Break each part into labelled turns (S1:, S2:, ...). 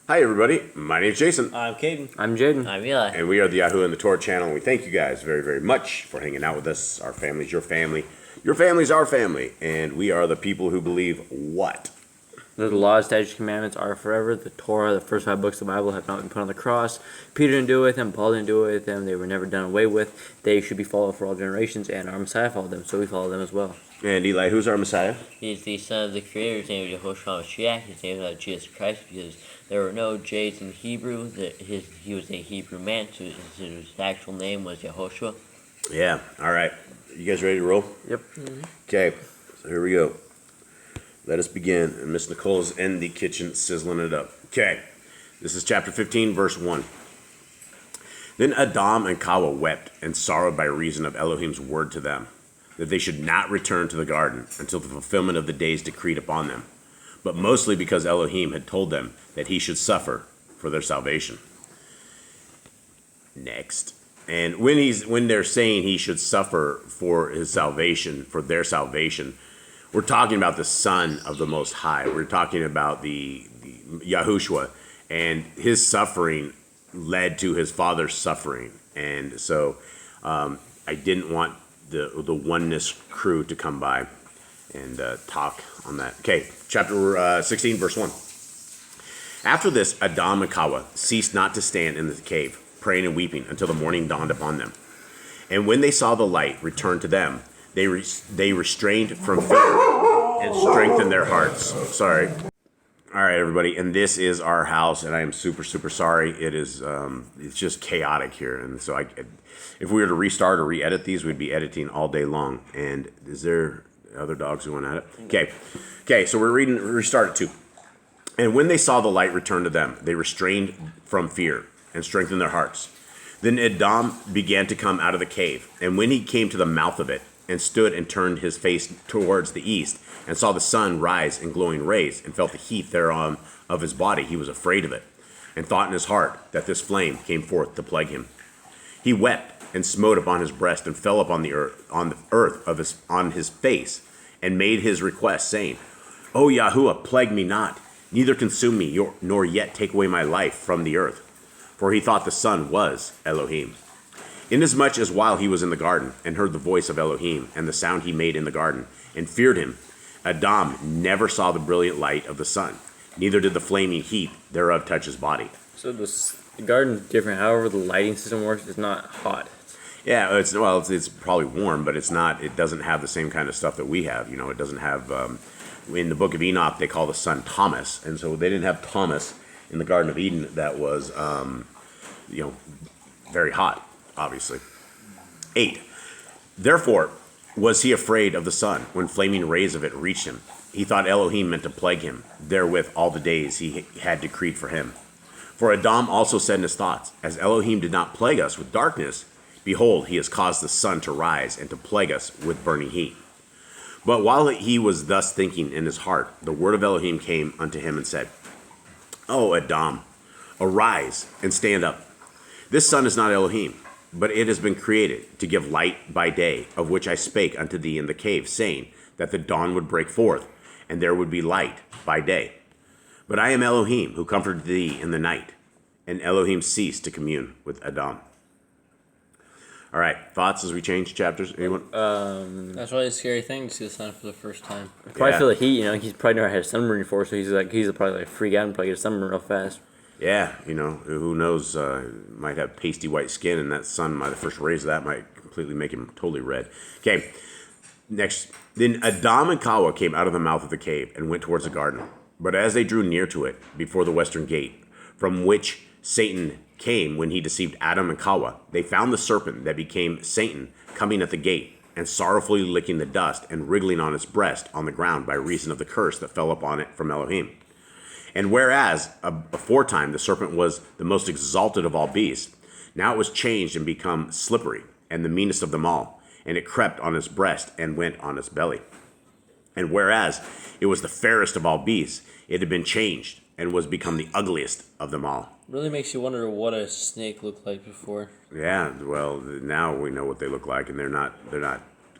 S1: Hi everybody, my name is Jason.
S2: I'm Caden.
S3: I'm Jaden.
S2: I'm Eli.
S1: And we are the Yahoo and the Torah channel, and we thank you guys very, very much for hanging out with us. Our family's your family. Your family's our family. And we are the people who believe what?
S3: The laws, statutes, commandments are forever. The Torah, the first 5 books of the Bible, have not been put on the cross. Peter didn't do it with them. Paul didn't do it with them. They were never done away with. They should be followed for all generations, and our Messiah followed them, so we follow them as well.
S1: And Eli, who's our Messiah?
S2: He's the son of the Creator. His name is Yehoshua Mashiach. His name is Jesus Christ because there were no J's in Hebrew. He was a Hebrew man, so his actual name was Yehoshua.
S1: Yeah, all right. You guys ready to roll?
S3: Yep.
S1: Okay, so here we go. Let us begin. And Miss Nicole's in the kitchen sizzling it up. Okay, this is chapter 15, verse 1. Then Aḍam and Ḥawwah wept and sorrowed by reason of Elohim's word to them, that they should not return to the garden until the fulfillment of the days decreed upon them, but mostly because Elohim had told them that he should suffer for their salvation. Next. And when they're saying he should suffer for his salvation, for their salvation, we're talking about the Son of the Most High. We're talking about the Yahushua, and his suffering led to his Father's suffering. And so I didn't want the oneness crew to come by and talk on that. Okay, chapter 16, verse 1. After this, Aḍam and Ḥawwah ceased not to stand in the cave, praying and weeping until the morning dawned upon them. And when they saw the light return to them, they restrained from fear and strengthened their hearts. Sorry. All right, everybody, and this is our house, and I am super, super sorry. It is, it's just chaotic here, and so if we were to restart or re-edit these, we'd be editing all day long. And is there other dogs who went at it? Okay, so we're restart it too. And when they saw the light return to them, they restrained from fear and strengthened their hearts. Then Aḍam began to come out of the cave, and when he came to the mouth of it, and stood and turned his face towards the east, and saw the sun rise in glowing rays, and felt the heat thereon of his body, he was afraid of it, and thought in his heart that this flame came forth to plague him. He wept and smote upon his breast, and fell upon the earth on his face, and made his request, saying, O Yahuwah, plague me not, neither consume me, nor yet take away my life from the earth. For he thought the sun was Elohim. Inasmuch as while he was in the garden, and heard the voice of Elohim, and the sound he made in the garden, and feared him, Aḍam never saw the brilliant light of the sun, neither did the flaming heat thereof touch his body.
S3: So the garden's different. However, the lighting system works. It's not hot.
S1: Yeah, it's probably warm, but it's not. It doesn't have the same kind of stuff that we have. You know, it doesn't have. In the book of Enoch, they call the sun Thomas, and so they didn't have Thomas in the Garden of Eden. That was, very hot. Obviously. 8. Therefore was he afraid of the sun when flaming rays of it reached him. He thought Elohim meant to plague him therewith all the days he had decreed for him. For Aḍam also said in his thoughts, as Elohim did not plague us with darkness, behold, he has caused the sun to rise and to plague us with burning heat. But while he was thus thinking in his heart, the word of Elohim came unto him and said, O Aḍam, arise and stand up. This sun is not Elohim, but it has been created to give light by day, of which I spake unto thee in the cave, saying that the dawn would break forth, and there would be light by day. But I am Elohim, who comforted thee in the night. And Elohim ceased to commune with Aḍam. All right, thoughts as we change chapters? Anyone?
S2: That's really a scary thing to see the sun for the first time.
S3: Probably feel the heat. He's probably never had a sunburn before, so he's probably like freak out and probably get a sunburn real fast.
S1: Yeah, who knows, might have pasty white skin, and that sun, the first rays of that might completely make him totally red. Okay, next. Then Aḍam and Ḥawwah came out of the mouth of the cave and went towards the garden. But as they drew near to it, before the western gate, from which Satan came when he deceived Aḍam and Ḥawwah, they found the serpent that became Satan coming at the gate, and sorrowfully licking the dust and wriggling on its breast on the ground by reason of the curse that fell upon it from Elohim. And whereas aforetime the serpent was the most exalted of all beasts, now it was changed and become slippery and the meanest of them all, and it crept on its breast and went on its belly. And whereas it was the fairest of all beasts, it had been changed and was become the ugliest of them all.
S2: Really makes you wonder what a snake looked like before.
S1: Yeah, well, now we know what they look like, and they're not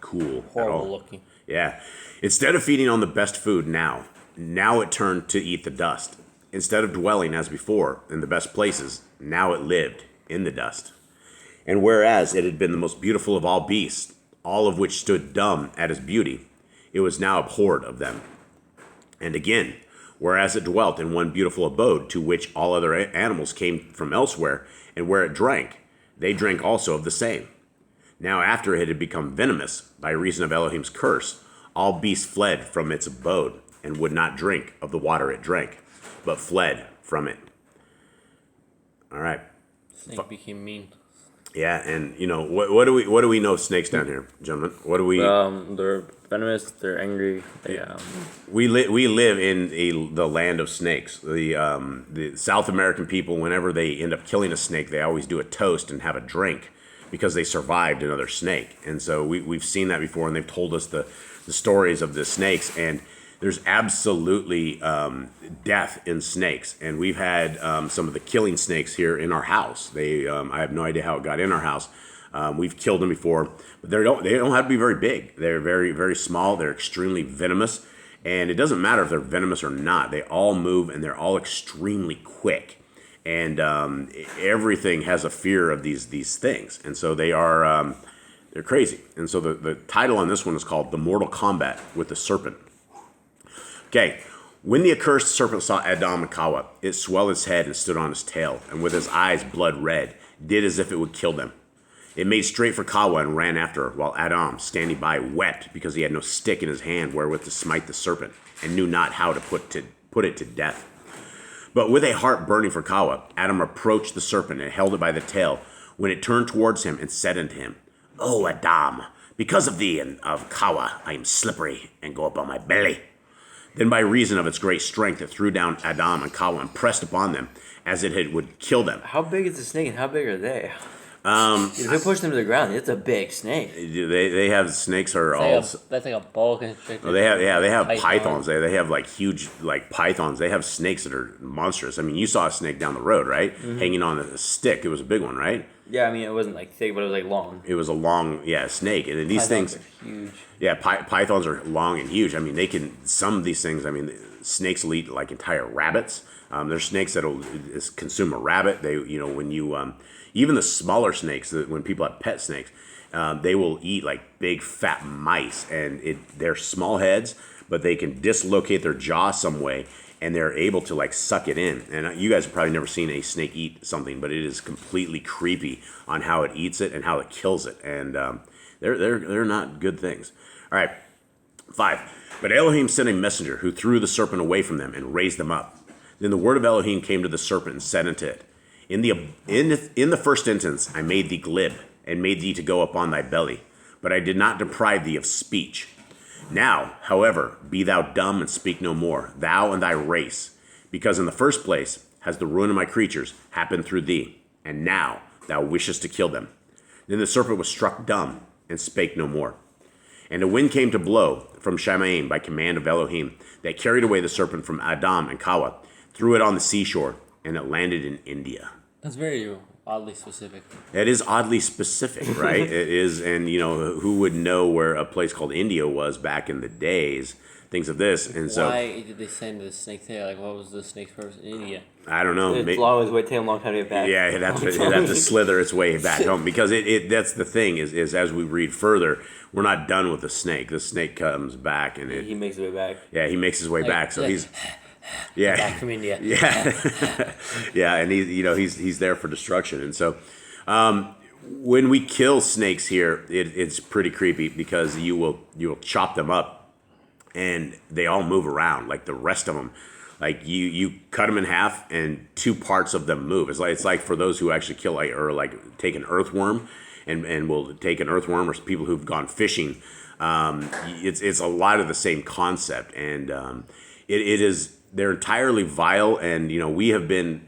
S1: cool at all.
S2: Horrible looking.
S1: Yeah. Instead of feeding on the best food now it turned to eat the dust, Instead of dwelling as before in the best places, now it lived in the dust. And whereas it had been the most beautiful of all beasts, all of which stood dumb at his beauty, it was now abhorred of them. And again, whereas it dwelt in one beautiful abode, to which all other animals came from elsewhere, and where it drank, they drank also of the same. Now after it had become venomous, by reason of Elohim's curse, all beasts fled from its abode, and would not drink of the water it drank, but fled from it. All right.
S2: Snake became mean.
S1: Yeah, and what do we know of snakes down here, gentlemen? What do we?
S3: They're venomous. They're angry.
S1: We live in the land of snakes. The South American people, whenever they end up killing a snake, they always do a toast and have a drink because they survived another snake. And so we've seen that before, and they've told us the stories of the snakes. And there's absolutely death in snakes, and we've had some of the killing snakes here in our house. I have no idea how it got in our house. We've killed them before, but they don't have to be very big. They're very, very small. They're extremely venomous, and it doesn't matter if they're venomous or not. They all move, and they're all extremely quick, and everything has a fear of these things, and so they're crazy. And so the title on this one is called "The Mortal Combat with the Serpent." Okay, when the accursed serpent saw Aḍam and Ḥawwah, it swelled its head and stood on its tail, and with its eyes blood red, did as if it would kill them. It made straight for Ḥawwah and ran after her, while Aḍam, standing by, wept because he had no stick in his hand wherewith to smite the serpent, and knew not how to put it to death. But with a heart burning for Ḥawwah, Aḍam approached the serpent and held it by the tail, when it turned towards him and said unto him, O Aḍam, because of thee and of Ḥawwah I am slippery, and go upon my belly. Then by reason of its great strength, it threw down Aḍam and Ḥawwah and pressed upon them, as it would kill them.
S3: How big is the snake, and how big are they? If we push them to the ground, it's a big snake.
S1: They have snakes are all.
S2: That's like a boa constrictor.
S1: Oh, they have pythons. They have like huge pythons. They have snakes that are monstrous. I mean, you saw a snake down the road, right? Mm-hmm. Hanging on a stick. It was a big one, right?
S3: Yeah, I mean it wasn't like thick, but it was like long.
S1: It was a long, snake, and then these
S3: Pythons
S1: things
S3: are huge.
S1: Yeah, pythons are long and huge. I mean, some of these things. I mean, snakes will eat like entire rabbits. There's snakes that'll consume a rabbit. When you even the smaller snakes, when people have pet snakes, they will eat like big fat mice, and they're small heads, but they can dislocate their jaw some way, and they're able to like suck it in. And you guys have probably never seen a snake eat something, but it is completely creepy on how it eats it and how it kills it. And they're not good things. All right, 5. But Elohim sent a messenger who threw the serpent away from them and raised them up. Then the word of Elohim came to the serpent and said unto it, In the first instance I made thee glib, and made thee to go upon thy belly, but I did not deprive thee of speech. Now, however, be thou dumb and speak no more, thou and thy race, because in the first place has the ruin of my creatures happened through thee, and now thou wishest to kill them. Then the serpent was struck dumb, and spake no more. And a wind came to blow from Shamaim by command of Elohim, that carried away the serpent from Aḍam and Ḥawwah, threw it on the seashore, and it landed in India.
S2: That's very oddly specific.
S1: It is oddly specific, right? It is, and who would know where a place called India was back in the days? Things of this, and so
S2: why did they send the snake there? Like, what was the snake's purpose in India?
S1: I don't know.
S3: It's long as way take a long time to get back.
S1: Yeah, it'd have to slither its way back home, because that's the thing is as we read further, we're not done with the snake. The snake comes back, and
S3: he makes his way back.
S1: Yeah, he makes his way back. So he's
S2: back from India.
S1: Yeah, yeah, and he's there for destruction, and so. When we kill snakes here, it's pretty creepy, because you will chop them up, and they all move around like the rest of them. Like you cut them in half, and 2 parts of them move. It's like for those who actually kill take an earthworm, and will take an earthworm, or people who've gone fishing. It's a lot of the same concept, and they're entirely vile, and we have been,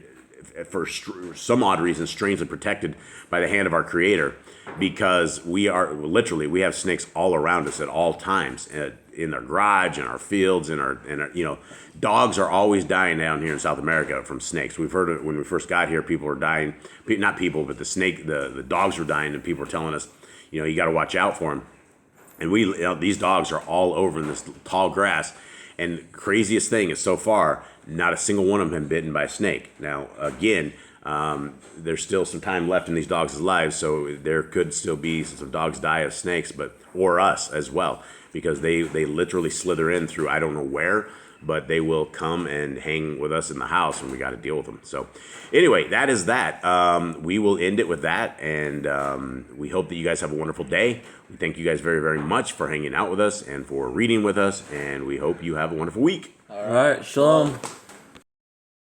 S1: for some odd reason, strangely protected by the hand of our Creator, because we have snakes all around us at all times, in our garage, in our fields, in our dogs are always dying down here in South America from snakes. We've heard it when we first got here. People were dying, not people, but the dogs were dying, and people were telling us, you got to watch out for them. And these dogs are all over in this tall grass. And craziest thing is so far, not a single one of them have been bitten by a snake. Now, again, there's still some time left in these dogs' lives, so there could still be some dogs die of snakes, or us as well, because they literally slither in through I don't know where, but they will come and hang with us in the house, and we got to deal with them. So anyway, that is that. We will end it with that, and we hope that you guys have a wonderful day. We thank you guys very, very much for hanging out with us and for reading with us, and we hope you have a wonderful week.
S3: All right, shalom.